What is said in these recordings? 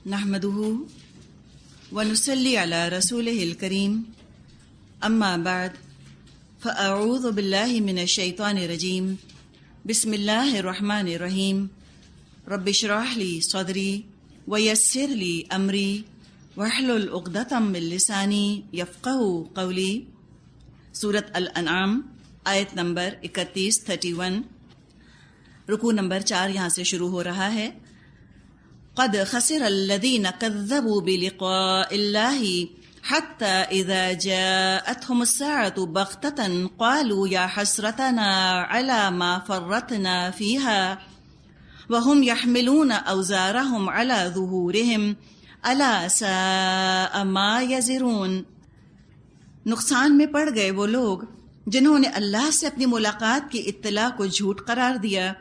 نحمده ونصلي على رسوله الكريم اما بعد فاعوذ بالله من الشيطان الرجيم بسم الله الرحمن الرحيم رب اشرح لي صدري ويسر لي امري واحلل عقدة من لساني يفقهوا قولي۔ سورۃ الانعام آیت نمبر 31 رکوع نمبر 4 یہاں سے شروع ہو رہا ہے۔ قد خسر الذين كذبوا بلقاء الله حتى إذا جاءتهم الساعة بغتة قالوا يا حسرتنا على ما فرطنا فيها وهم يحملون أوزارهم على ظهورهم ألا ساء ما يزرون۔ نقصان میں پڑ گئے وہ لوگ جنہوں نے اللہ سے اپنی ملاقات کی اطلاع کو جھوٹ قرار دیا۔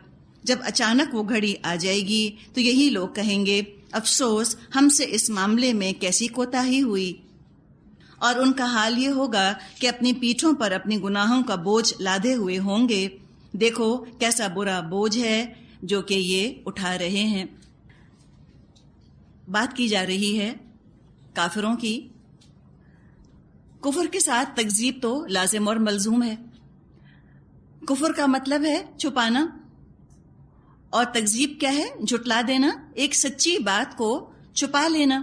جب اچانک وہ گھڑی آ جائے گی تو یہی لوگ کہیں گے افسوس ہم سے اس معاملے میں کیسی کوتاہی ہوئی، اور ان کا حال یہ ہوگا کہ اپنی پیٹھوں پر اپنی گناہوں کا بوجھ لادے ہوئے ہوں گے۔ دیکھو کیسا برا بوجھ ہے جو کہ یہ اٹھا رہے ہیں۔ بات کی جا رہی ہے کافروں کی۔ کفر کے ساتھ تکذیب تو لازم اور ملزوم ہے۔ کفر کا مطلب ہے چھپانا، اور تکذیب کیا ہے؟ جھٹلا دینا، ایک سچی بات کو چھپا لینا،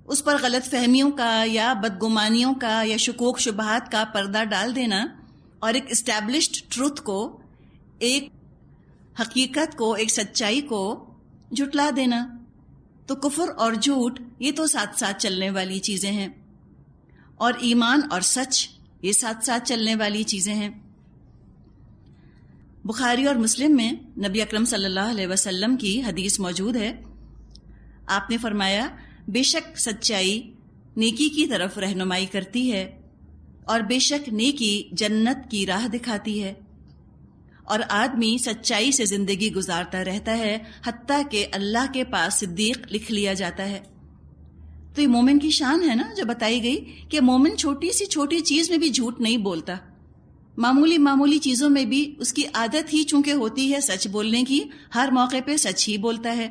اس پر غلط فہمیوں کا یا بدگمانیوں کا یا شکوک شبہات کا پردہ ڈال دینا، اور ایک اسٹیبلشڈ ٹروتھ کو، ایک حقیقت کو، ایک سچائی کو جھٹلا دینا۔ تو کفر اور جھوٹ یہ تو ساتھ ساتھ چلنے والی چیزیں ہیں، اور ایمان اور سچ یہ ساتھ ساتھ چلنے والی چیزیں ہیں۔ بخاری اور مسلم میں نبی اکرم صلی اللہ علیہ وسلم کی حدیث موجود ہے۔ آپ نے فرمایا بے شک سچائی نیکی کی طرف رہنمائی کرتی ہے، اور بے شک نیکی جنت کی راہ دکھاتی ہے، اور آدمی سچائی سے زندگی گزارتا رہتا ہے حتیٰ کہ اللہ کے پاس صدیق لکھ لیا جاتا ہے۔ تو یہ مومن کی شان ہے نا جو بتائی گئی کہ مومن چھوٹی سی چھوٹی چیز میں بھی جھوٹ نہیں بولتا، معمولی چیزوں میں بھی اس کی عادت ہی چونکہ ہوتی ہے سچ بولنے کی، ہر موقع پہ سچ ہی بولتا ہے،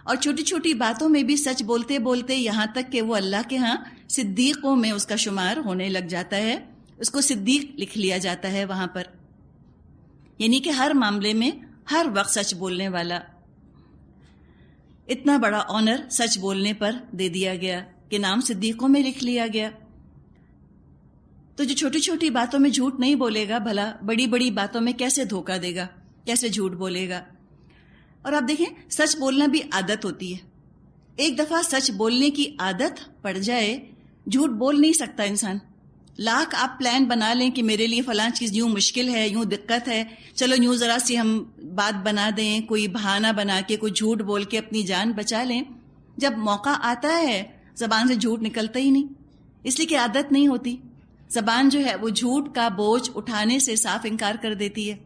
اور چھوٹی چھوٹی باتوں میں بھی سچ بولتے بولتے یہاں تک کہ وہ اللہ کے ہاں صدیقوں میں اس کا شمار ہونے لگ جاتا ہے، اس کو صدیق لکھ لیا جاتا ہے وہاں پر، یعنی کہ ہر معاملے میں ہر وقت سچ بولنے والا۔ اتنا بڑا آنر سچ بولنے پر دے دیا گیا کہ نام صدیقوں میں لکھ لیا گیا۔ تو جو چھوٹی چھوٹی باتوں میں جھوٹ نہیں بولے گا، بھلا بڑی بڑی باتوں میں کیسے دھوکہ دے گا، کیسے جھوٹ بولے گا؟ اور آپ دیکھیں سچ بولنا بھی عادت ہوتی ہے۔ ایک دفعہ سچ بولنے کی عادت پڑ جائے جھوٹ بول نہیں سکتا انسان۔ لاکھ آپ پلان بنا لیں کہ میرے لیے فلاں چیز یوں مشکل ہے، یوں دقت ہے، چلو یوں ذرا سی ہم بات بنا دیں، کوئی بہانہ بنا کے کوئی جھوٹ بول کے اپنی جان بچا لیں، جب موقع آتا ہے زبان سے جھوٹ نکلتا ہی نہیں، اس لیے کہ عادت نہیں ہوتی۔ زبان جو ہے وہ جھوٹ کا بوجھ اٹھانے سے صاف انکار کر دیتی ہے۔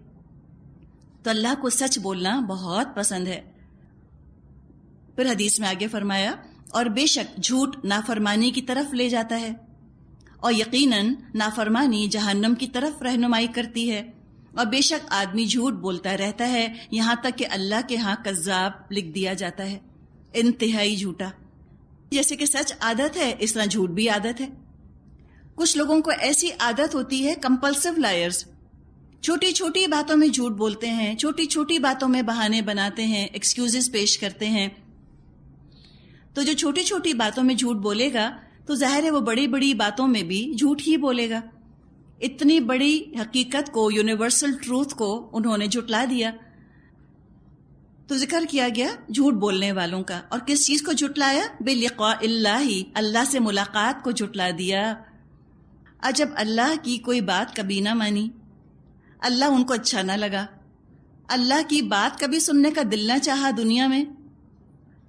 تو اللہ کو سچ بولنا بہت پسند ہے۔ پھر حدیث میں آگے فرمایا اور بے شک جھوٹ نافرمانی کی طرف لے جاتا ہے، اور یقیناً نافرمانی جہنم کی طرف رہنمائی کرتی ہے، اور بے شک آدمی جھوٹ بولتا رہتا ہے یہاں تک کہ اللہ کے ہاں کذاب لکھ دیا جاتا ہے، انتہائی جھوٹا۔ جیسے کہ سچ عادت ہے اس طرح جھوٹ بھی عادت ہے۔ کچھ لوگوں کو ایسی عادت ہوتی ہے کمپلسو لائرز، چھوٹی چھوٹی باتوں میں جھوٹ بولتے ہیں، چھوٹی چھوٹی باتوں میں بہانے بناتے ہیں، ایکسکیوزز پیش کرتے ہیں۔ تو جو چھوٹی چھوٹی باتوں میں جھوٹ بولے گا تو ظاہر ہے وہ بڑی بڑی باتوں میں بھی جھوٹ ہی بولے گا۔ اتنی بڑی حقیقت کو، یونیورسل ٹروتھ کو انہوں نے جھٹلا دیا۔ تو ذکر کیا گیا جھوٹ بولنے والوں کا، اور کس چیز کو جھٹلایا؟ بلقاء اللہ، اللہ سے ملاقات کو جھٹلا دیا۔ جب اللہ کی کوئی بات کبھی نہ مانی، اللہ ان کو اچھا نہ لگا، اللہ کی بات کبھی سننے کا دل نہ چاہا دنیا میں،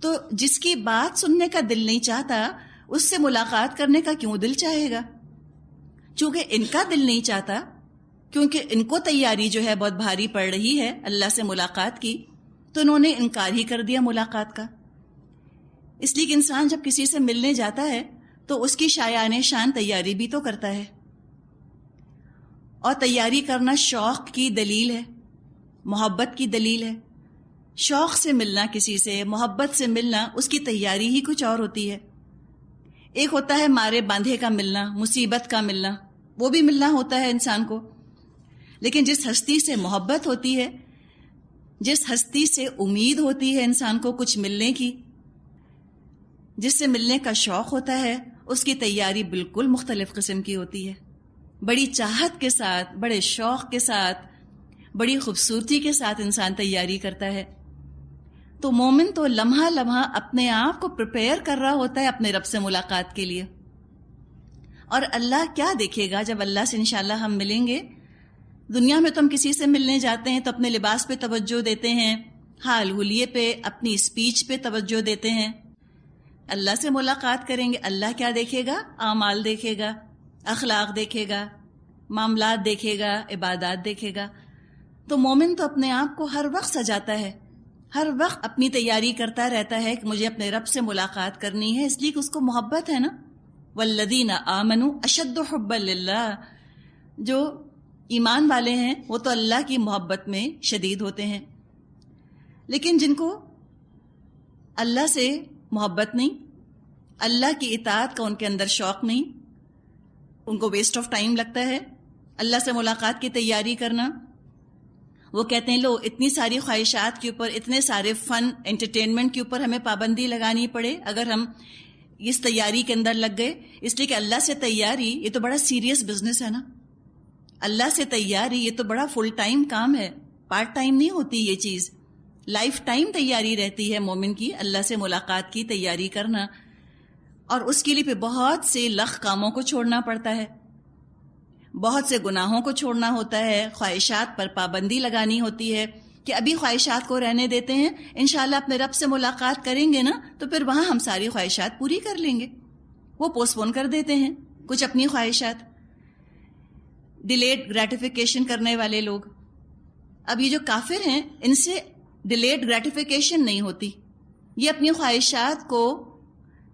تو جس کی بات سننے کا دل نہیں چاہتا اس سے ملاقات کرنے کا کیوں دل چاہے گا؟ چونکہ ان کا دل نہیں چاہتا، کیونکہ ان کو تیاری جو ہے بہت بھاری پڑ رہی ہے اللہ سے ملاقات کی، تو انہوں نے انکار ہی کر دیا ملاقات کا۔ اس لیے کہ انسان جب کسی سے ملنے جاتا ہے تو اس کی شایان شان تیاری بھی تو کرتا ہے، اور تیاری کرنا شوق کی دلیل ہے، محبت کی دلیل ہے۔ شوق سے ملنا کسی سے، محبت سے ملنا، اس کی تیاری ہی کچھ اور ہوتی ہے۔ ایک ہوتا ہے مارے باندھے کا ملنا، مصیبت کا ملنا، وہ بھی ملنا ہوتا ہے انسان کو، لیکن جس ہستی سے محبت ہوتی ہے، جس ہستی سے امید ہوتی ہے انسان کو کچھ ملنے کی، جس سے ملنے کا شوق ہوتا ہے، اس کی تیاری بالکل مختلف قسم کی ہوتی ہے۔ بڑی چاہت کے ساتھ، بڑے شوق کے ساتھ، بڑی خوبصورتی کے ساتھ انسان تیاری کرتا ہے۔ تو مومن تو لمحہ لمحہ اپنے آپ کو پریپیئر کر رہا ہوتا ہے اپنے رب سے ملاقات کے لیے۔ اور اللہ کیا دیکھے گا جب اللہ سے انشاءاللہ ہم ملیں گے؟ دنیا میں تو ہم کسی سے ملنے جاتے ہیں تو اپنے لباس پہ توجہ دیتے ہیں، حال حلیے پہ، اپنی اسپیچ پہ توجہ دیتے ہیں۔ اللہ سے ملاقات کریں گے، اللہ کیا دیکھے گا؟ اعمال دیکھے گا، اخلاق دیکھے گا، معاملات دیکھے گا، عبادات دیکھے گا۔ تو مومن تو اپنے آپ کو ہر وقت سجاتا ہے، ہر وقت اپنی تیاری کرتا رہتا ہے کہ مجھے اپنے رب سے ملاقات کرنی ہے، اس لیے کہ اس کو محبت ہے نا۔ والذین آمنوا اشد حبا للہ، جو ایمان والے ہیں وہ تو اللہ کی محبت میں شدید ہوتے ہیں۔ لیکن جن کو اللہ سے محبت نہیں، اللہ کی اطاعت کا ان کے اندر شوق نہیں، ان کو ویسٹ آف ٹائم لگتا ہے اللہ سے ملاقات کی تیاری کرنا۔ وہ کہتے ہیں لو اتنی ساری خواہشات کے اوپر، اتنے سارے فن انٹرٹینمنٹ کے اوپر ہمیں پابندی لگانی پڑے اگر ہم اس تیاری کے اندر لگ گئے، اس لیے کہ اللہ سے تیاری یہ تو بڑا سیریس بزنس ہے نا۔ اللہ سے تیاری یہ تو بڑا فل ٹائم کام ہے، پارٹ ٹائم نہیں ہوتی یہ چیز، لائف ٹائم تیاری رہتی ہے مومن کی اللہ سے ملاقات کی تیاری کرنا، اور اس کے لیے پہ بہت سے لخ کاموں کو چھوڑنا پڑتا ہے، بہت سے گناہوں کو چھوڑنا ہوتا ہے، خواہشات پر پابندی لگانی ہوتی ہے کہ ابھی خواہشات کو رہنے دیتے ہیں، انشاءاللہ اپنے رب سے ملاقات کریں گے نا تو پھر وہاں ہم ساری خواہشات پوری کر لیں گے۔ وہ پوسٹ پون کر دیتے ہیں کچھ اپنی خواہشات، ڈیلیڈ گریٹیفیکیشن کرنے والے لوگ۔ اب یہ جو کافر ہیں ان سے ڈیلیڈ گریٹیفیکیشن نہیں ہوتی، یہ اپنی خواہشات کو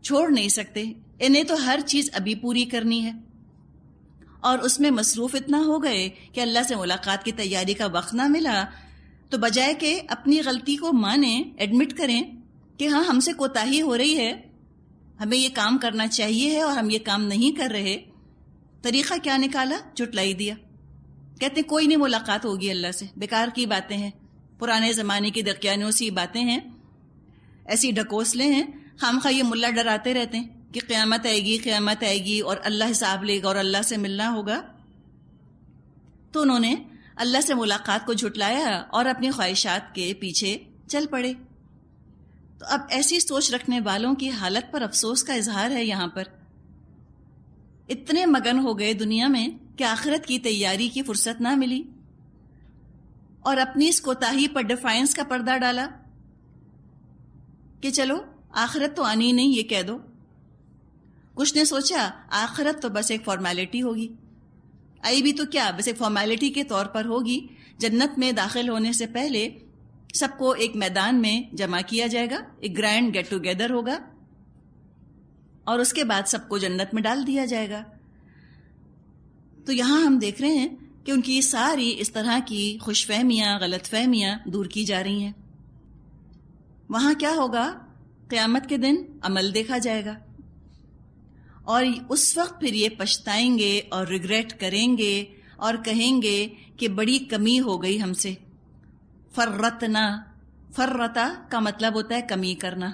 چھوڑ نہیں سکتے، انہیں تو ہر چیز ابھی پوری کرنی ہے، اور اس میں مصروف اتنا ہو گئے کہ اللہ سے ملاقات کی تیاری کا وقت نہ ملا تو بجائے کہ اپنی غلطی کو مانیں، ایڈمٹ کریں کہ ہاں ہم سے کوتاہی ہو رہی ہے، ہمیں یہ کام کرنا چاہیے ہے اور ہم یہ کام نہیں کر رہے، طریقہ کیا نکالا؟ جھٹلائی دیا، کہتے ہیں کوئی نہیں ملاقات ہوگی اللہ سے، بیکار کی باتیں ہیں، پرانے زمانے کی دقیانوسی باتیں ہیں، ایسی ڈھکوسلے ہیں، خامخواہ یہ ملا ڈراتے رہتے ہیں کہ قیامت آئے گی، قیامت آئے گی اور اللہ حساب لے گا اور اللہ سے ملنا ہوگا۔ تو انہوں نے اللہ سے ملاقات کو جھٹلایا اور اپنی خواہشات کے پیچھے چل پڑے۔ تو اب ایسی سوچ رکھنے والوں کی حالت پر افسوس کا اظہار ہے یہاں پر، اتنے مگن ہو گئے دنیا میں کہ آخرت کی تیاری کی فرصت نہ ملی، اور اپنی اس کوتاہی پر ڈیفائنس کا پردہ ڈالا کہ چلو آخرت تو آنی نہیں، یہ کہہ دو۔ کچھ نے سوچا آخرت تو بس ایک فارمیلٹی ہوگی، آئی بھی تو کیا بس ایک فارمیلٹی کے طور پر ہوگی، جنت میں داخل ہونے سے پہلے سب کو ایک میدان میں جمع کیا جائے گا، ایک گرینڈ گیٹ ٹوگیدر ہوگا، اور اس کے بعد سب کو جنت میں ڈال دیا جائے گا۔ تو یہاں ہم دیکھ رہے ہیں کہ ان کی ساری اس طرح کی خوش فہمیاں، غلط فہمیاں دور کی جا رہی ہیں۔ وہاں کیا ہوگا؟ قیامت کے دن عمل دیکھا جائے گا، اور اس وقت پھر یہ پچھتائیں گے اور ریگریٹ کریں گے اور کہیں گے کہ بڑی کمی ہو گئی ہم سے۔ فرتنا، فرتا کا مطلب ہوتا ہے کمی کرنا،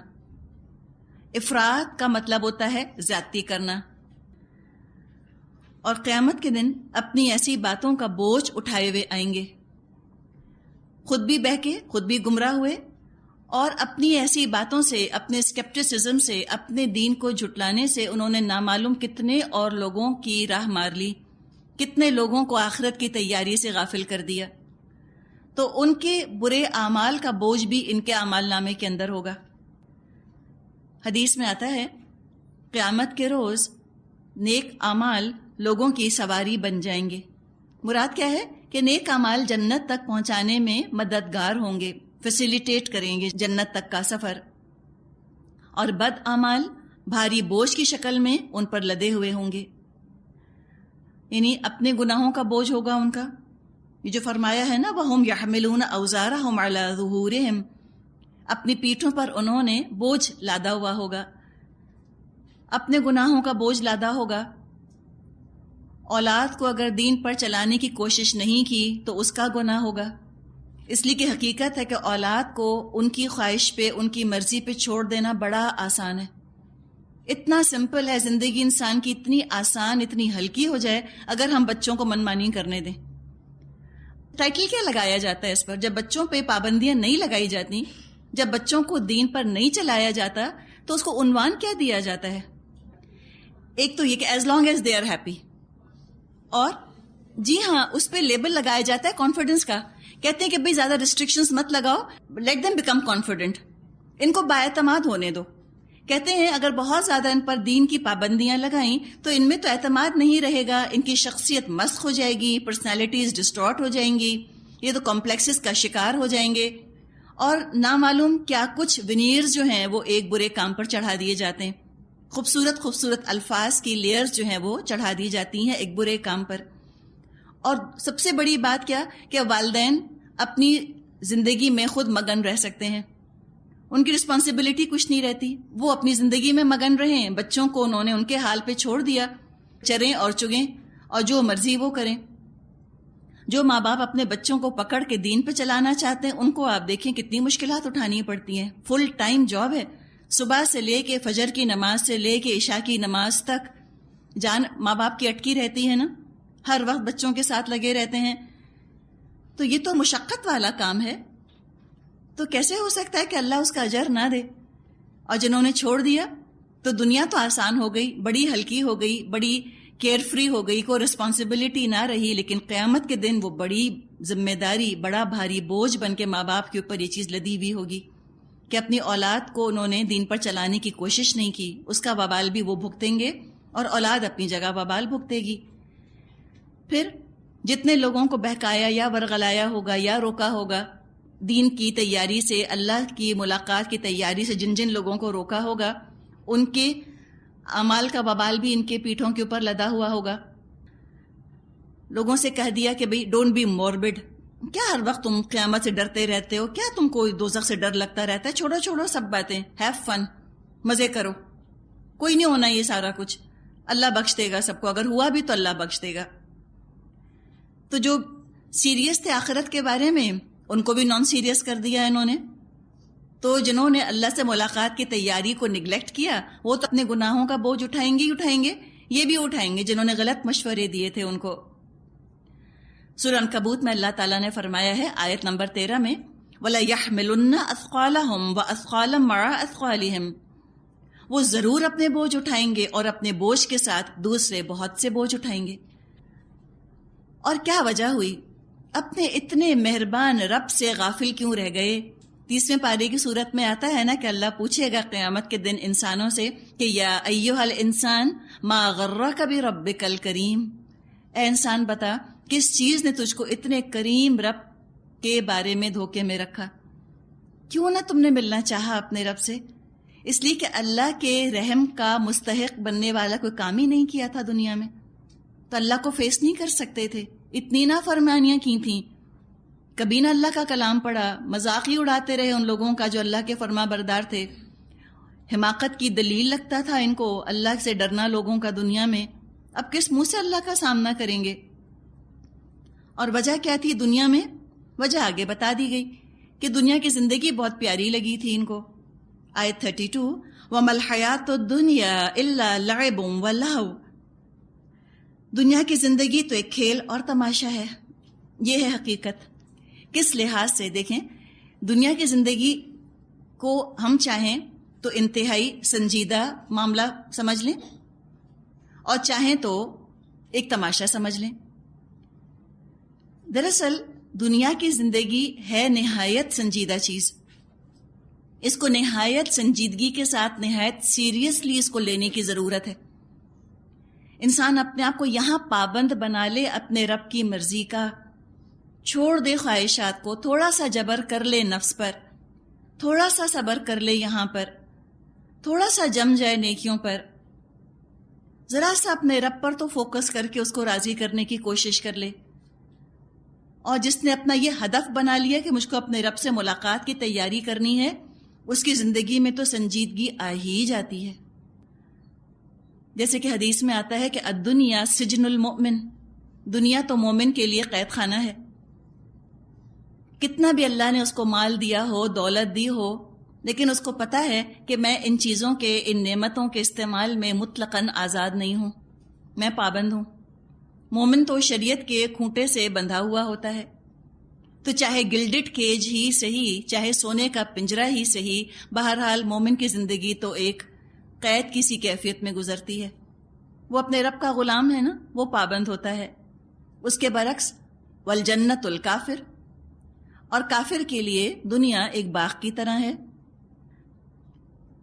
افراط کا مطلب ہوتا ہے زیادتی کرنا، اور قیامت کے دن اپنی ایسی باتوں کا بوجھ اٹھائے ہوئے آئیں گے، خود بھی بہکے، خود بھی گمراہ ہوئے، اور اپنی ایسی باتوں سے، اپنے اسکیپٹسزم سے، اپنے دین کو جھٹلانے سے انہوں نے نامعلوم کتنے اور لوگوں کی راہ مار لی، کتنے لوگوں کو آخرت کی تیاری سے غافل کر دیا۔ تو ان کے برے اعمال کا بوجھ بھی ان کے اعمال نامے کے اندر ہوگا۔ حدیث میں آتا ہے قیامت کے روز نیک اعمال لوگوں کی سواری بن جائیں گے۔ مراد کیا ہے کہ نیک اعمال جنت تک پہنچانے میں مددگار ہوں گے، فیسیلیٹیٹ کریں گے جنت تک کا سفر، اور بد اعمال بھاری بوجھ کی شکل میں ان پر لدے ہوئے ہوں گے، یعنی اپنے گناہوں کا بوجھ ہوگا ان کا۔ یہ جو فرمایا ہے نا وَهُمْ يَحْمِلُونَ أَوْزَارَهُمْ عَلَى ظُهُورِهِمْ، اپنی پیٹھوں پر انہوں نے بوجھ لادا ہوا ہوگا، اپنے گناہوں کا بوجھ لادا ہوگا۔ اولاد کو اگر دین پر چلانے کی کوشش نہیں کی تو اس کا گناہ ہوگا، اس لیے کہ حقیقت ہے کہ اولاد کو ان کی خواہش پہ، ان کی مرضی پہ چھوڑ دینا بڑا آسان ہے۔ اتنا سمپل ہے زندگی انسان کی، اتنی آسان، اتنی ہلکی ہو جائے اگر ہم بچوں کو منمانی کرنے دیں۔ ٹائٹل کیا لگایا جاتا ہے اس پر؟ جب بچوں پہ پابندیاں نہیں لگائی جاتی، جب بچوں کو دین پر نہیں چلایا جاتا، تو اس کو عنوان کیا دیا جاتا ہے؟ ایک تو یہ کہ as long as they are happy, اور جی ہاں اس پہ لیبل لگایا جاتا ہے کانفیڈنس کا۔ کہتے ہیں کہ بھئی زیادہ ریسٹرکشنز مت لگاؤ، لیٹ دیم بیکم کانفیڈنٹ، ان کو بااعتماد ہونے دو۔ کہتے ہیں اگر بہت زیادہ ان پر دین کی پابندیاں لگائیں تو ان میں تو اعتماد نہیں رہے گا، ان کی شخصیت مسخ ہو جائے گی، پرسنالٹیز ڈسٹارٹ ہو جائیں گی، یہ تو کمپلیکسز کا شکار ہو جائیں گے، اور نامعلوم کیا کچھ ونیئرز جو ہیں وہ ایک برے کام پر چڑھا دیے جاتے ہیں، خوبصورت خوبصورت الفاظ کی لیئرز جو ہیں وہ چڑھا دی جاتی ہیں ایک برے کام پر۔ اور سب سے بڑی بات کیا کہ والدین اپنی زندگی میں خود مگن رہ سکتے ہیں، ان کی رسپانسبلٹی کچھ نہیں رہتی، وہ اپنی زندگی میں مگن رہیں، بچوں کو انہوں نے ان کے حال پہ چھوڑ دیا، چریں اور چگیں اور جو مرضی وہ کریں۔ جو ماں باپ اپنے بچوں کو پکڑ کے دین پہ چلانا چاہتے ہیں ان کو آپ دیکھیں کتنی مشکلات اٹھانی پڑتی ہیں، فل ٹائم جاب ہے، صبح سے لے کے فجر کی نماز سے لے کے عشاء کی نماز تک جان ماں باپ کی اٹکی رہتی ہے نا، ہر وقت بچوں کے ساتھ لگے رہتے ہیں، تو یہ تو مشقت والا کام ہے، تو کیسے ہو سکتا ہے کہ اللہ اس کا اجر نہ دے؟ اور جنہوں نے چھوڑ دیا تو دنیا تو آسان ہو گئی، بڑی ہلکی ہو گئی، بڑی کیئر فری ہو گئی، کوئی رسپانسبلٹی نہ رہی، لیکن قیامت کے دن وہ بڑی ذمہ داری، بڑا بھاری بوجھ بن کے ماں باپ کے اوپر یہ چیز لدی ہوئی ہوگی کہ اپنی اولاد کو انہوں نے دین پر چلانے کی کوشش نہیں کی، اس کا وبال بھی وہ بھگتیں گے اور اولاد اپنی جگہ وبال بھگتے گی۔ پھر جتنے لوگوں کو بہکایا یا ورغلایا ہوگا یا روکا ہوگا دین کی تیاری سے، اللہ کی ملاقات کی تیاری سے، جن جن لوگوں کو روکا ہوگا ان کے اعمال کا وبال بھی ان کے پیٹھوں کے اوپر لدا ہوا ہوگا۔ لوگوں سے کہہ دیا کہ بھئی ڈونٹ بی موربڈ، کیا ہر وقت تم قیامت سے ڈرتے رہتے ہو، کیا تم کو دوزخ سے ڈر لگتا رہتا ہے، چھوڑو چھوڑو سب باتیں، ہیو فن، مزے کرو، کوئی نہیں ہونا یہ سارا کچھ، اللہ بخش دے گا سب کو، اگر ہوا بھی تو اللہ بخش دے گا۔ تو جو سیریس تھے آخرت کے بارے میں ان کو بھی نان سیریس کر دیا انہوں نے، تو جنہوں نے اللہ سے ملاقات کی تیاری کو نگلیکٹ کیا وہ تو اپنے گناہوں کا بوجھ اٹھائیں گے ہی اٹھائیں گے، یہ بھی اٹھائیں گے جنہوں نے غلط مشورے دیے تھے ان کو۔ سورہ عنکبوت میں اللہ تعالیٰ نے فرمایا ہے آیت نمبر 13 میں وَلَيَحْمِلُنَّ أَثْقَالَهُمْ وَأَثْقَالًا مَعَ أَثْقَالِهِمْ، وہ ضرور اپنے بوجھ اٹھائیں گے اور اپنے بوجھ کے ساتھ دوسرے بہت سے بوجھ اٹھائیں گے۔ اور کیا وجہ ہوئی؟ اپنے اتنے مہربان رب سے غافل کیوں رہ گئے؟ 30ویں پارے کی صورت میں آتا ہے نا کہ اللہ پوچھے گا قیامت کے دن انسانوں سے کہ یا ایھا الانسان ما غرک بربک الکریم، اے انسان بتا کس چیز نے تجھ کو اتنے کریم رب کے بارے میں دھوکے میں رکھا؟ کیوں نہ تم نے ملنا چاہا اپنے رب سے؟ اس لیے کہ اللہ کے رحم کا مستحق بننے والا کوئی کام ہی نہیں کیا تھا دنیا میں، تو اللہ کو فیس نہیں کر سکتے تھے، اتنی نافرمانیاں کی تھیں، کبھی نہ اللہ کا کلام پڑھا، مذاق ہی اڑاتے رہے ان لوگوں کا جو اللہ کے فرما بردار تھے۔ حماقت کی دلیل لگتا تھا ان کو اللہ سے ڈرنا لوگوں کا دنیا میں، اب کس منہ سے اللہ کا سامنا کریں گے؟ اور وجہ کیا تھی دنیا میں؟ وجہ آگے بتا دی گئی کہ دنیا کی زندگی بہت پیاری لگی تھی ان کو۔ آیت 32 وَمَا الْحَيَاةُ الدُّنْيَا إِلَّا لَعِبٌ وَلَهْوٌ، دنیا کی زندگی تو ایک کھیل اور تماشا ہے، یہ ہے حقیقت۔ کس لحاظ سے؟ دیکھیں، دنیا کی زندگی کو ہم چاہیں تو انتہائی سنجیدہ معاملہ سمجھ لیں اور چاہیں تو ایک تماشا سمجھ لیں۔ دراصل دنیا کی زندگی ہے نہایت سنجیدہ چیز، اس کو نہایت سنجیدگی کے ساتھ نہایت سیریسلی اس کو لینے کی ضرورت ہے۔ انسان اپنے آپ کو یہاں پابند بنا لے اپنے رب کی مرضی کا، چھوڑ دے خواہشات کو، تھوڑا سا جبر کر لے نفس پر، تھوڑا سا صبر کر لے یہاں پر، تھوڑا سا جم جائے نیکیوں پر، ذرا سا اپنے رب پر تو فوکس کر کے اس کو راضی کرنے کی کوشش کر لے۔ اور جس نے اپنا یہ ہدف بنا لیا کہ مجھ کو اپنے رب سے ملاقات کی تیاری کرنی ہے، اس کی زندگی میں تو سنجیدگی آ ہی جاتی ہے. جیسے کہ حدیث میں آتا ہے کہ الدنیا سجن المؤمن، دنیا تو مومن کے لیے قید خانہ ہے. کتنا بھی اللہ نے اس کو مال دیا ہو، دولت دی ہو، لیکن اس کو پتہ ہے کہ میں ان چیزوں کے، ان نعمتوں کے استعمال میں مطلقاً آزاد نہیں ہوں، میں پابند ہوں. مومن تو شریعت کے کھونٹے سے بندھا ہوا ہوتا ہے. تو چاہے گلڈڈ کیج ہی صحیح، چاہے سونے کا پنجرہ ہی صحیح، بہرحال مومن کی زندگی تو ایک قید کسی کیفیت میں گزرتی ہے. وہ اپنے رب کا غلام ہے نا، وہ پابند ہوتا ہے. اس کے برعکس والجنت الکافر، اور کافر کے لیے دنیا ایک باغ کی طرح ہے.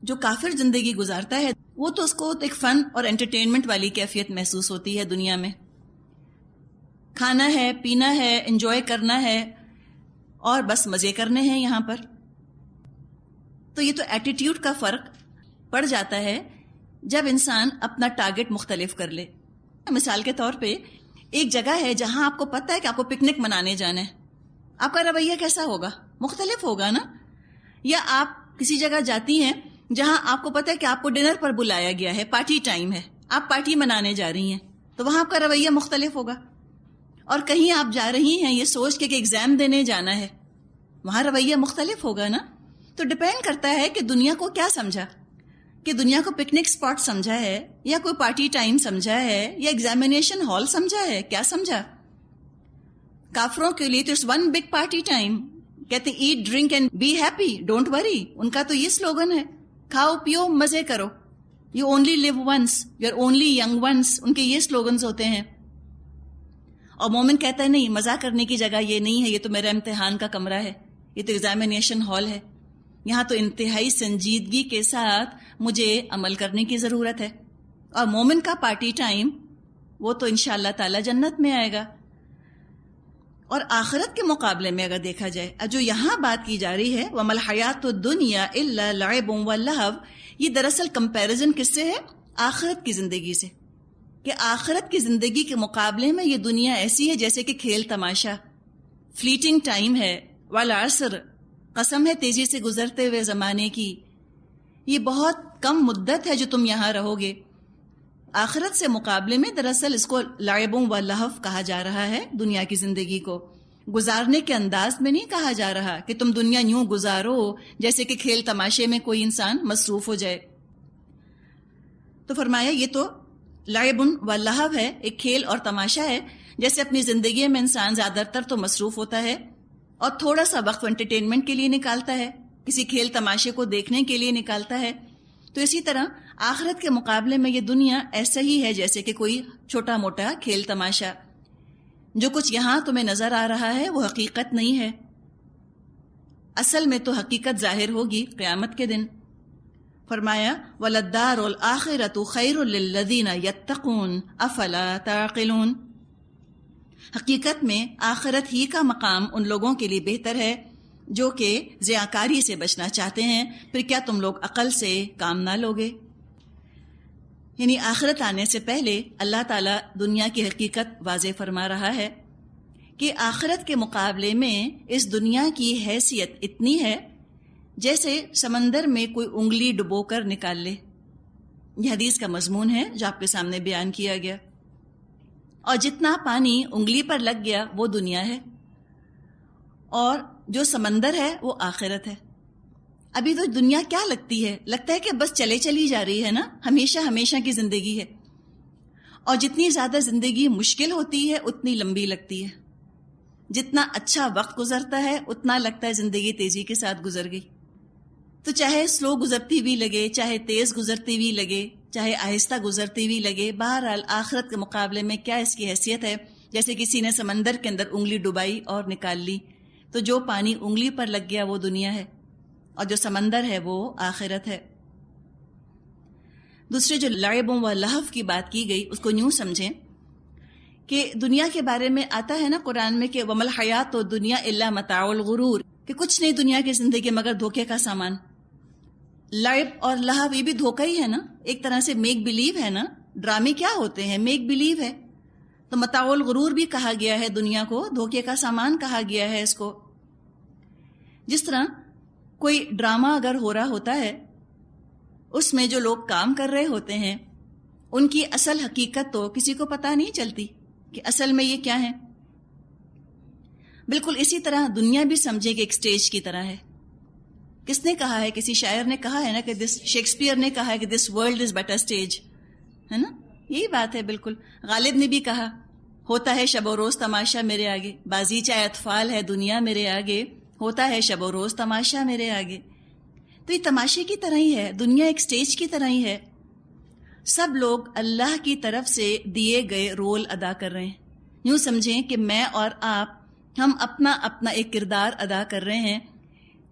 جو کافر زندگی گزارتا ہے وہ تو اس کو ایک فن اور انٹرٹینمنٹ والی کیفیت محسوس ہوتی ہے دنیا میں. کھانا ہے، پینا ہے، انجوائے کرنا ہے اور بس مزے کرنے ہیں یہاں پر. تو یہ تو ایٹیٹیوڈ کا فرق پڑ جاتا ہے جب انسان اپنا ٹارگٹ مختلف کر لے. مثال کے طور پہ ایک جگہ ہے جہاں آپ کو پتہ ہے کہ آپ کو پکنک منانے جانا ہے، آپ کا رویہ کیسا ہوگا؟ مختلف ہوگا نا. یا آپ کسی جگہ جاتی ہیں جہاں آپ کو پتہ ہے کہ آپ کو ڈنر پر بلایا گیا ہے، پارٹی ٹائم ہے، آپ پارٹی منانے جا رہی ہیں، تو وہاں آپ کا رویہ مختلف ہوگا. اور کہیں آپ جا رہی ہیں یہ سوچ کے کہ ایگزام دینے جانا ہے، وہاں رویہ مختلف ہوگا نا. تو ڈپینڈ کرتا ہے کہ دنیا کو کیا سمجھا، کہ دنیا کو پکنک اسپاٹ سمجھا ہے یا کوئی پارٹی ٹائم سمجھا ہے یا ایگزامینیشن ہال سمجھا ہے، کیا سمجھا. کافروں کے لیے تو it's one big party time. کہتے eat drink and be happy don't worry, ان کا تو یہ سلوگن ہے، کھاؤ پیو مزے کرو. You only live once, you are only young once, ان کے یہ سلوگنز ہوتے ہیں. اور مومن کہتا ہے نہیں، مزہ کرنے کی جگہ یہ نہیں ہے، یہ تو میرا امتحان کا کمرہ ہے، یہ تو ایگزامینیشن ہال ہے، یہاں تو انتہائی سنجیدگی کے ساتھ مجھے عمل کرنے کی ضرورت ہے. اور مومن کا پارٹی ٹائم وہ تو انشاءاللہ تعالی جنت میں آئے گا. اور آخرت کے مقابلے میں اگر دیکھا جائے، جو یہاں بات کی جا رہی ہے وَمَا الْحَيَاةُ الدُّنْيَا إِلَّا لَعِبٌ وَلَهْوٌ، یہ دراصل کمپیریزن کس سے ہے؟ آخرت کی زندگی سے. کہ آخرت کی زندگی کے مقابلے میں یہ دنیا ایسی ہے جیسے کہ کھیل تماشا، فلیٹنگ ٹائم ہے. وَالْعَصْرِ، قسم ہے تیزی سے گزرتے ہوئے زمانے کی، یہ بہت کم مدت ہے جو تم یہاں رہو گے. آخرت سے مقابلے میں دراصل اس کو لعب و لہو کہا جا رہا ہے. دنیا کی زندگی کو گزارنے کے انداز میں نہیں کہا جا رہا کہ تم دنیا یوں گزارو جیسے کہ کھیل تماشے میں کوئی انسان مصروف ہو جائے. تو فرمایا یہ تو لعب و لہو ہے، ایک کھیل اور تماشا ہے. جیسے اپنی زندگی میں انسان زیادہ تر تو مصروف ہوتا ہے اور تھوڑا سا وقت انٹرٹینمنٹ کے لیے نکالتا ہے، کسی کھیل تماشے کو دیکھنے کے لیے نکالتا ہے. تو اسی طرح آخرت کے مقابلے میں یہ دنیا ایسا ہی ہے جیسے کہ کوئی چھوٹا موٹا کھیل تماشا. جو کچھ یہاں تمہیں نظر آ رہا ہے وہ حقیقت نہیں ہے، اصل میں تو حقیقت ظاہر ہوگی قیامت کے دن. فرمایا وَلَلدَّارُ الْآخِرَةُ خَيْرٌ لِّلَّذِينَ يَتَّقُونَ أَفَلَا تَعْقِلُونَ، حقیقت میں آخرت ہی کا مقام ان لوگوں کے لیے بہتر ہے جو کہ ضیاءکاری سے بچنا چاہتے ہیں. پھر کیا تم لوگ عقل سے کام نہ لوگے؟ یعنی آخرت آنے سے پہلے اللہ تعالیٰ دنیا کی حقیقت واضح فرما رہا ہے کہ آخرت کے مقابلے میں اس دنیا کی حیثیت اتنی ہے جیسے سمندر میں کوئی انگلی ڈبو کر نکال لے. یہ حدیث کا مضمون ہے جو آپ کے سامنے بیان کیا گیا. اور جتنا پانی انگلی پر لگ گیا وہ دنیا ہے، اور جو سمندر ہے وہ آخرت ہے. ابھی تو دنیا کیا لگتی ہے؟ لگتا ہے کہ بس چلے چلی جا رہی ہے نا، ہمیشہ ہمیشہ کی زندگی ہے. اور جتنی زیادہ زندگی مشکل ہوتی ہے اتنی لمبی لگتی ہے. جتنا اچھا وقت گزرتا ہے اتنا لگتا ہے زندگی تیزی کے ساتھ گزر گئی. تو چاہے سلو گزرتی ہوئی لگے، چاہے تیز گزرتی ہوئی لگے، چاہے آہستہ گزرتی ہوئی لگے، بہرحال آخرت کے مقابلے میں کیا اس کی حیثیت ہے؟ جیسے کسی نے سمندر کے اندر انگلی ڈبائی اور نکال لی، تو جو پانی انگلی پر لگ گیا وہ دنیا ہے، اور جو سمندر ہے وہ آخرت ہے. دوسرے جو لعب و لہو کی بات کی گئی اس کو یوں سمجھیں کہ دنیا کے بارے میں آتا ہے نا قرآن میں کہ وَمَا الْحَيَاةُ الدُّنْيَا إِلَّا مَتَاعُ الْغُرُورِ، کہ کچھ نہیں دنیا کی زندگی مگر دھوکے کا سامان. لعب اور لہو یہ بھی دھوکہ ہی ہے نا، ایک طرح سے میک بلیو ہے نا. ڈرامے کیا ہوتے ہیں؟ میک بلیو ہے. تو متاع الغرور بھی کہا گیا ہے دنیا کو، دھوکے کا سامان کہا گیا ہے اس کو. جس طرح کوئی ڈرامہ اگر ہو رہا ہوتا ہے، اس میں جو لوگ کام کر رہے ہوتے ہیں ان کی اصل حقیقت تو کسی کو پتہ نہیں چلتی کہ اصل میں یہ کیا ہے۔ بالکل اسی طرح دنیا بھی سمجھے کہ ایک سٹیج کی طرح ہے۔ کس نے کہا ہے؟ کسی شاعر نے کہا ہے نا کہ شیکسپیئر نے کہا ہے کہ this world is but a stage, ہے نا؟ یہی بات ہے بالکل۔ غالب نے بھی کہا ہوتا ہے شب و روز تماشا میرے آگے، بازیچہ اطفال ہے دنیا میرے آگے، ہوتا ہے شب و روز تماشا میرے آگے۔ تو یہ تماشے کی طرح ہی ہے، دنیا ایک سٹیج کی طرح ہی ہے۔ سب لوگ اللہ کی طرف سے دیے گئے رول ادا کر رہے ہیں۔ یوں سمجھیں کہ میں اور آپ ہم اپنا اپنا ایک کردار ادا کر رہے ہیں۔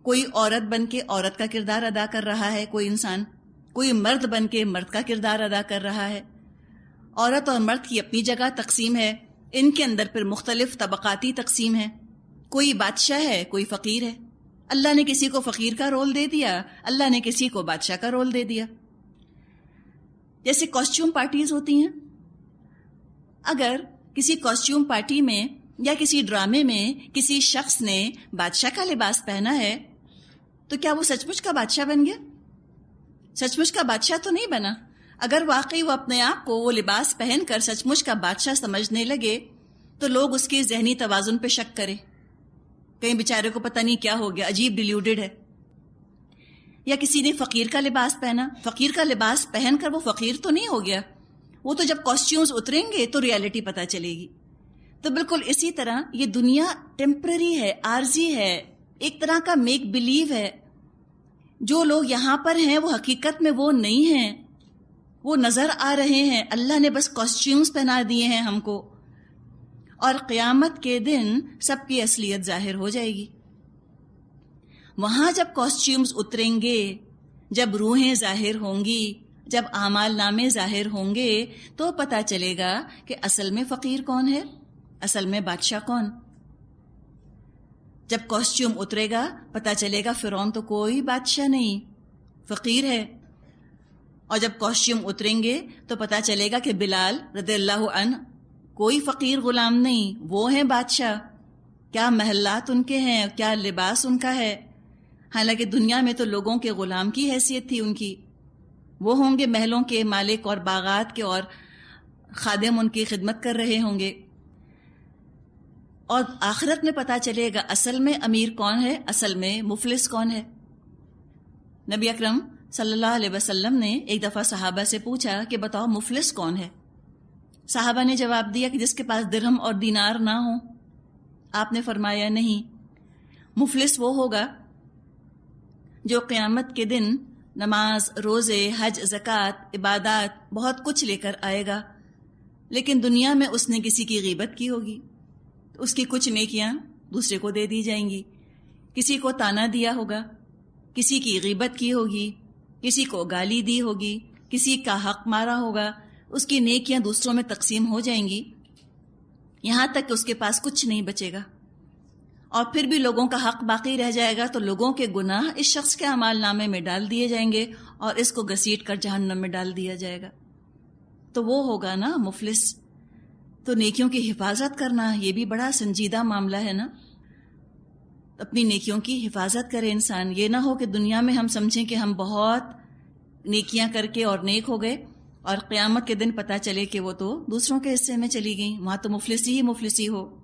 کوئی عورت بن کے عورت کا کردار ادا کر رہا ہے، کوئی انسان، کوئی مرد بن کے مرد کا کردار ادا کر رہا ہے۔ عورت اور مرد کی اپنی جگہ تقسیم ہے، ان کے اندر پھر مختلف طبقاتی تقسیم ہے۔ کوئی بادشاہ ہے، کوئی فقیر ہے۔ اللہ نے کسی کو فقیر کا رول دے دیا، اللہ نے کسی کو بادشاہ کا رول دے دیا۔ جیسے کاسٹیوم پارٹیز ہوتی ہیں، اگر کسی کاسٹیوم پارٹی میں یا کسی ڈرامے میں کسی شخص نے بادشاہ کا لباس پہنا ہے تو کیا وہ سچ مچ کا بادشاہ بن گیا؟ سچ مچ کا بادشاہ تو نہیں بنا۔ اگر واقعی وہ اپنے آپ کو وہ لباس پہن کر سچ مچ کا بادشاہ سمجھنے لگے تو لوگ اس کے ذہنی توازن پہ شک کریں، کہیں بیچارے کو پتہ نہیں کیا ہو گیا، عجیب ڈیلیوڈڈ ہے۔ یا کسی نے فقیر کا لباس پہنا، فقیر کا لباس پہن کر وہ فقیر تو نہیں ہو گیا، وہ تو جب کاسٹیومز اتریں گے تو ریالٹی پتہ چلے گی۔ تو بالکل اسی طرح یہ دنیا ٹیمپرری ہے، عارضی ہے، ایک طرح کا میک بلیو ہے۔ جو لوگ یہاں پر ہیں وہ حقیقت میں وہ نہیں ہیں، وہ نظر آ رہے ہیں، اللہ نے بس کاسٹیومز پہنا دیے ہیں ہم کو، اور قیامت کے دن سب کی اصلیت ظاہر ہو جائے گی۔ وہاں جب کاسٹیومز اتریں گے، جب روحیں ظاہر ہوں گی، جب اعمال نامے ظاہر ہوں گے تو پتہ چلے گا کہ اصل میں فقیر کون ہے، اصل میں بادشاہ کون۔ جب کاسٹیوم اترے گا پتہ چلے گا فرعون تو کوئی بادشاہ نہیں، فقیر ہے۔ اور جب کاسٹیوم اتریں گے تو پتہ چلے گا کہ بلال رضی اللہ عنہ کوئی فقیر غلام نہیں، وہ ہیں بادشاہ۔ کیا محلات ان کے ہیں، کیا لباس ان کا ہے۔ حالانکہ دنیا میں تو لوگوں کے غلام کی حیثیت تھی ان کی، وہ ہوں گے محلوں کے مالک اور باغات کے، اور خادم ان کی خدمت کر رہے ہوں گے۔ اور آخرت میں پتہ چلے گا اصل میں امیر کون ہے، اصل میں مفلس کون ہے۔ نبی اکرم صلی اللہ علیہ وسلم نے ایک دفعہ صحابہ سے پوچھا کہ بتاؤ مفلس کون ہے؟ صحابہ نے جواب دیا کہ جس کے پاس درہم اور دینار نہ ہو۔ آپ نے فرمایا نہیں، مفلس وہ ہوگا جو قیامت کے دن نماز، روزے، حج، زکوٰۃ، عبادات بہت کچھ لے کر آئے گا، لیکن دنیا میں اس نے کسی کی غیبت کی ہوگی، اس کی کچھ نیکیاں دوسرے کو دے دی جائیں گی، کسی کو تانا دیا ہوگا، کسی کی غیبت کی ہوگی، کسی کو گالی دی ہوگی، کسی کا حق مارا ہوگا، اس کی نیکیاں دوسروں میں تقسیم ہو جائیں گی، یہاں تک کہ اس کے پاس کچھ نہیں بچے گا۔ اور پھر بھی لوگوں کا حق باقی رہ جائے گا تو لوگوں کے گناہ اس شخص کے اعمال نامے میں ڈال دیے جائیں گے اور اس کو گھسیٹ کر جہنم میں ڈال دیا جائے گا۔ تو وہ ہوگا نا مفلس۔ تو نیکیوں کی حفاظت کرنا یہ بھی بڑا سنجیدہ معاملہ ہے نا۔ اپنی نیکیوں کی حفاظت کرے انسان، یہ نہ ہو کہ دنیا میں ہم سمجھیں کہ ہم بہت نیکیاں کر کے اور نیک ہو گئے اور قیامت کے دن پتہ چلے کہ وہ تو دوسروں کے حصے میں چلی گئیں، وہاں تو مفلسی ہی مفلسی ہو۔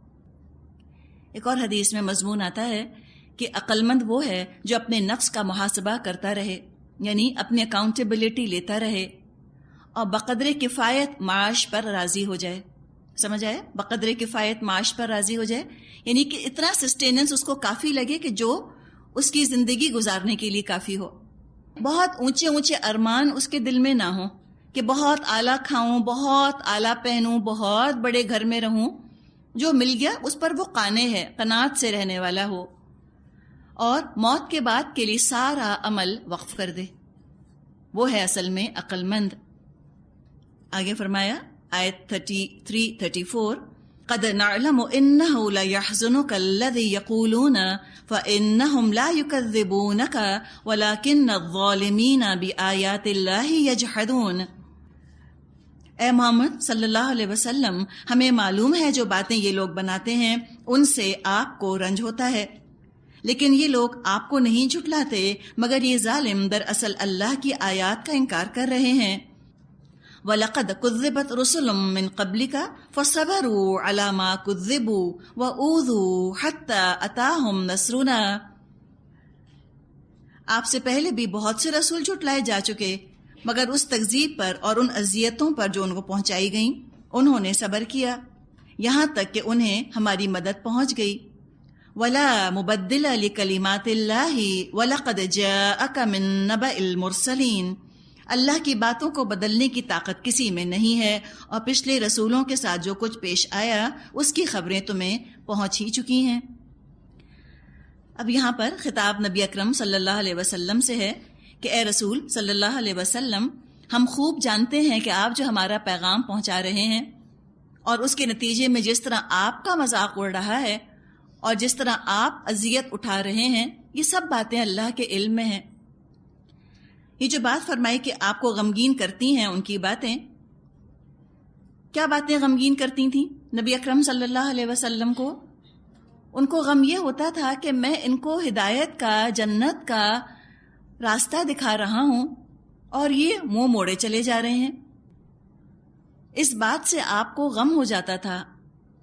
ایک اور حدیث میں مضمون آتا ہے کہ عقل مند وہ ہے جو اپنے نفس کا محاسبہ کرتا رہے، یعنی اپنی اکاؤنٹیبلٹی لیتا رہے اور بقدر کفایت معاش پر راضی ہو جائے۔ سمجھ آئے؟ بقدر کفایت معاش پر راضی ہو جائے، یعنی کہ اتنا سسٹیننس اس کو کافی لگے کہ جو اس کی زندگی گزارنے کے لیے کافی ہو۔ بہت اونچے اونچے ارمان اس کے دل میں نہ ہوں کہ بہت اعلیٰ کھاؤں، بہت اعلیٰ پہنوں، بہت بڑے گھر میں رہوں۔ جو مل گیا اس پر وہ قانع ہے، قناعت سے رہنے والا ہو، اور موت کے بعد کے لیے سارا عمل وقف کر دے، وہ ہے اصل میں عقل مند۔ آگے فرمایا آیت 33-34، قد نعلم انه ليحزنك الذي يقولون فانهم لا يكذبونك ولكن الظالمين بآيات الله يجحدون۔ اے محمد صلی اللہ علیہ وسلم، ہمیں معلوم ہے جو باتیں یہ لوگ بناتے ہیں ان سے آپ کو رنج ہوتا ہے، لیکن یہ لوگ آپ کو نہیں جھٹلاتے مگر یہ ظالم دراصل اللہ کی آیات کا انکار کر رہے ہیں. وَلَقَدْ كُذِّبَتْ رُسُلٌ مِّن قَبْلِكَ فَصَبَرُوا عَلَى مَا كُذِّبُوا وَأُوذُوا حَتَّى أَتَاهُمْ نَصْرُنَا. آپ سے پہلے بھی بہت سے رسول جھٹلائے جا چکے مگر اس تکذیب پر اور ان اذیتوں پر جو ان کو پہنچائی گئیں انہوں نے صبر کیا یہاں تک کہ انہیں ہماری مدد پہنچ گئی. وَلَا مُبَدِّلَ لِكَلِمَاتِ اللَّهِ وَلَقَدْ جَاءَكَ مِن نَبَإِ الْمُرْسَلِينَ. اللہ کی باتوں کو بدلنے کی طاقت کسی میں نہیں ہے اور پچھلے رسولوں کے ساتھ جو کچھ پیش آیا اس کی خبریں تمہیں پہنچ ہی چکی ہیں. اب یہاں پر خطاب نبی اکرم صلی اللہ علیہ وسلم سے ہے کہ اے رسول صلی اللہ علیہ وسلم، ہم خوب جانتے ہیں کہ آپ جو ہمارا پیغام پہنچا رہے ہیں اور اس کے نتیجے میں جس طرح آپ کا مذاق اڑ رہا ہے اور جس طرح آپ اذیت اٹھا رہے ہیں یہ سب باتیں اللہ کے علم میں ہیں. یہ جو بات فرمائی کہ آپ کو غمگین کرتی ہیں ان کی باتیں، کیا باتیں غمگین کرتی تھیں نبی اکرم صلی اللہ علیہ وسلم کو؟ ان کو غم یہ ہوتا تھا کہ میں ان کو ہدایت کا، جنت کا راستہ دکھا رہا ہوں اور یہ منہ موڑے چلے جا رہے ہیں. اس بات سے آپ کو غم ہو جاتا تھا،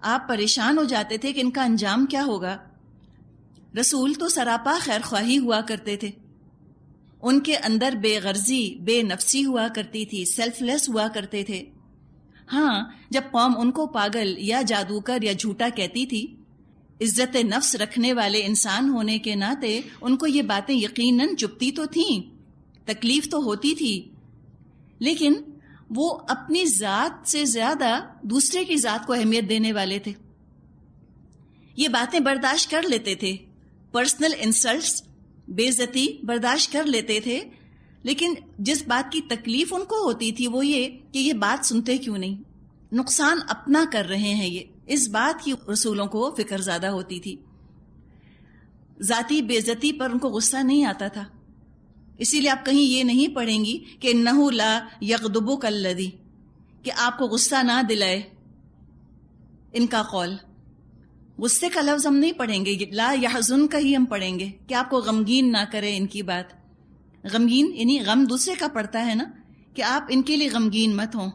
آپ پریشان ہو جاتے تھے کہ ان کا انجام کیا ہوگا. رسول تو سراپا خیر خواہی ہوا کرتے تھے، ان کے اندر بے غرضی، بے نفسی ہوا کرتی تھی، سیلف لیس ہوا کرتے تھے. ہاں، جب قوم ان کو پاگل یا جادوگر یا جھوٹا کہتی تھی، عزت نفس رکھنے والے انسان ہونے کے ناطے ان کو یہ باتیں یقیناً چبھتی تو تھیں، تکلیف تو ہوتی تھی، لیکن وہ اپنی ذات سے زیادہ دوسرے کی ذات کو اہمیت دینے والے تھے. یہ باتیں برداشت کر لیتے تھے، پرسنل انسلٹس، بے عزتی برداشت کر لیتے تھے، لیکن جس بات کی تکلیف ان کو ہوتی تھی وہ یہ کہ یہ بات سنتے کیوں نہیں، نقصان اپنا کر رہے ہیں. یہ اس بات کی رسولوں کو فکر زیادہ ہوتی تھی. ذاتی بے عزتی پر ان کو غصہ نہیں آتا تھا. اسی لیے آپ کہیں یہ نہیں پڑھیں گی کہ انہ لا یغضبک الذی، کہ آپ کو غصہ نہ دلائے ان کا قول. غصے کا لفظ ہم نہیں پڑھیں گے، لا یحزن کا ہی ہم پڑھیں گے کہ آپ کو غمگین نہ کرے ان کی بات. غمگین یعنی غم دوسرے کا پڑتا ہے نا، کہ آپ ان کے لیے غمگین مت ہوں.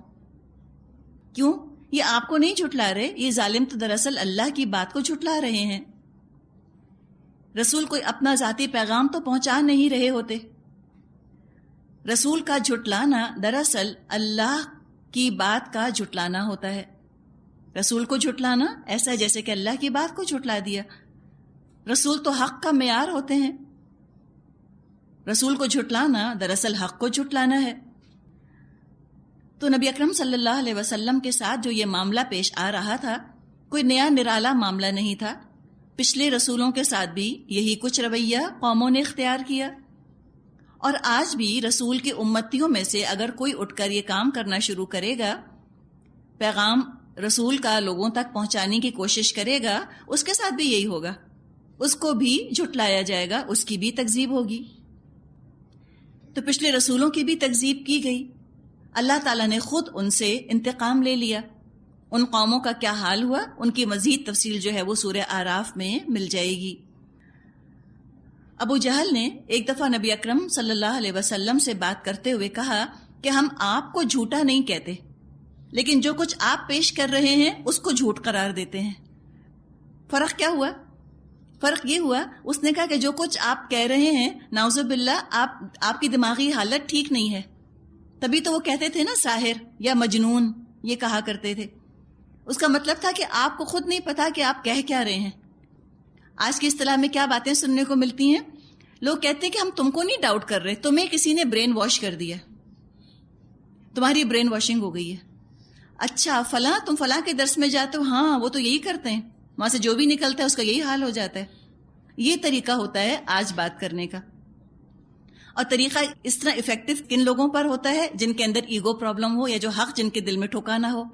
کیوں؟ یہ آپ کو نہیں جھٹلا رہے، یہ ظالم تو دراصل اللہ کی بات کو جھٹلا رہے ہیں. رسول کوئی اپنا ذاتی پیغام تو پہنچا نہیں رہے ہوتے. رسول کا جھٹلانا دراصل اللہ کی بات کا جھٹلانا ہوتا ہے. رسول کو جھٹلانا ایسا ہے جیسے کہ اللہ کی بات کو جھٹلا دیا. رسول تو حق کا معیار ہوتے ہیں. رسول کو جھٹلانا دراصل حق کو جھٹلانا ہے. تو نبی اکرم صلی اللہ علیہ وسلم کے ساتھ جو یہ معاملہ پیش آ رہا تھا کوئی نیا نرالا معاملہ نہیں تھا. پچھلے رسولوں کے ساتھ بھی یہی کچھ رویہ قوموں نے اختیار کیا، اور آج بھی رسول کی امتیوں میں سے اگر کوئی اٹھ کر یہ کام کرنا شروع کرے گا، پیغام رسول کا لوگوں تک پہنچانے کی کوشش کرے گا، اس کے ساتھ بھی یہی ہوگا. اس کو بھی جھٹلایا جائے گا، اس کی بھی تکذیب ہوگی. تو پچھلے رسولوں کی بھی تکذیب کی گئی. اللہ تعالیٰ نے خود ان سے انتقام لے لیا. ان قوموں کا کیا حال ہوا ان کی مزید تفصیل جو ہے وہ سورہ اعراف میں مل جائے گی. ابو جہل نے ایک دفعہ نبی اکرم صلی اللہ علیہ وسلم سے بات کرتے ہوئے کہا کہ ہم آپ کو جھوٹا نہیں کہتے، لیکن جو کچھ آپ پیش کر رہے ہیں اس کو جھوٹ قرار دیتے ہیں. فرق کیا ہوا؟ فرق یہ ہوا اس نے کہا کہ جو کچھ آپ کہہ رہے ہیں نعوذ باللہ آپ کی دماغی حالت ٹھیک نہیں ہے. تبھی تو وہ کہتے تھے نا ساحر یا مجنون، یہ کہا کرتے تھے. اس کا مطلب تھا کہ آپ کو خود نہیں پتا کہ آپ کہہ کیا رہے ہیں. آج کی اصطلاح میں کیا باتیں سننے کو ملتی ہیں؟ لوگ کہتے ہیں کہ ہم تم کو نہیں ڈاؤٹ کر رہے، تمہیں کسی نے برین واش کر دیا، تمہاری برین واشنگ ہو گئی ہے. اچھا فلاں، تم فلاں کے درس میں جاتے ہو، ہاں وہ تو یہی کرتے ہیں، وہاں سے جو بھی نکلتا ہے اس کا یہی حال ہو جاتا ہے. یہ طریقہ ہوتا ہے آج بات کرنے کا. اور طریقہ اس طرح افیکٹو کن لوگوں پر ہوتا ہے؟ جن کے اندر ایگو پرابلم ہو یا جو حق جن کے دل میں ٹھکا نہ ہو.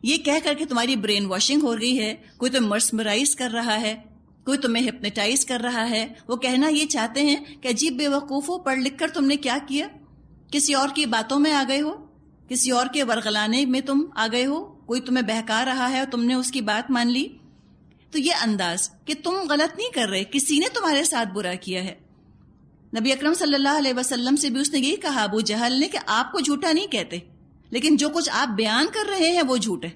یہ کہہ کر کے تمہاری برین واشنگ ہو رہی ہے. کوئی تمہیں مسمرائز کر رہا ہے، کوئی تمہیں ہپنوٹائز کر رہا ہے. وہ کہنا یہ چاہتے ہیں کہ عجیب بے وقوف ہو، پڑھ لکھ کر تم نے کیا کیا؟ کسی اور کی باتوں میں آ گئے ہو، کسی اور کے ورغلانے میں تم آ گئے ہو. کوئی تمہیں بہکا رہا ہے اور تم نے اس کی بات مان لی. تو یہ انداز کہ تم غلط نہیں کر رہے، کسی نے تمہارے ساتھ برا کیا ہے. نبی اکرم صلی اللہ علیہ وسلم سے بھی اس نے یہی کہا ابو جہل نے کہ آپ کو جھوٹا نہیں کہتے، لیکن جو کچھ آپ بیان کر رہے ہیں وہ جھوٹ ہے.